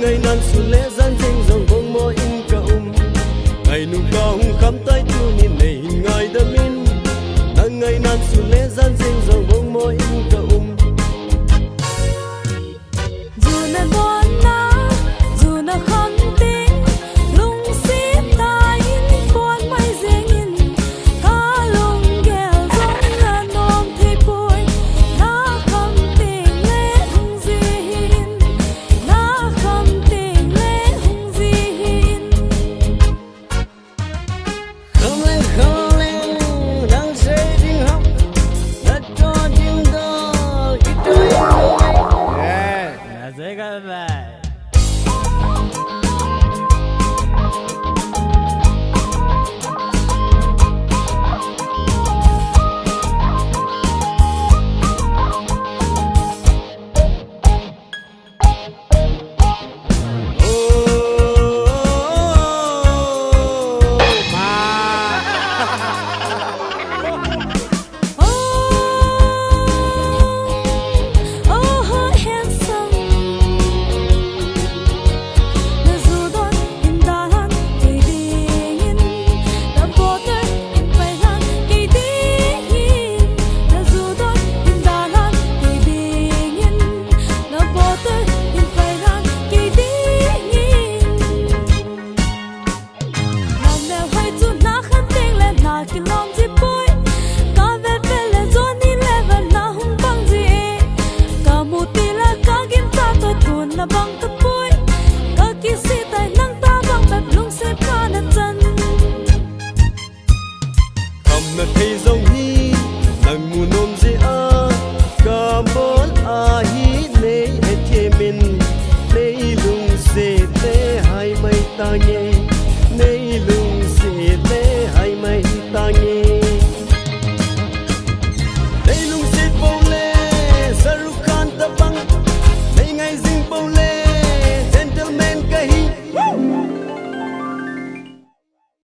ngày nan su lệ gian dinh dòng bông môi in cả ngày nụ cao hung khám tay tu nhìn này ngày đâm in ngày nan su lệ gian dinh dòng bông môi in cả dù là buồn na dù là không tin lung xít tai buồn mây dễ nhìn cá lung gheo giống là nôm thì bụi na không tình lệ hung gì hin na không tình lệ hung gì hin không lên đang xây đình học đất cho tiếng đó ít trời dễ cái này. mà thấy dòng hi nang mu nom je a ka mon a hi le e the min le lung se te hai mai ta nye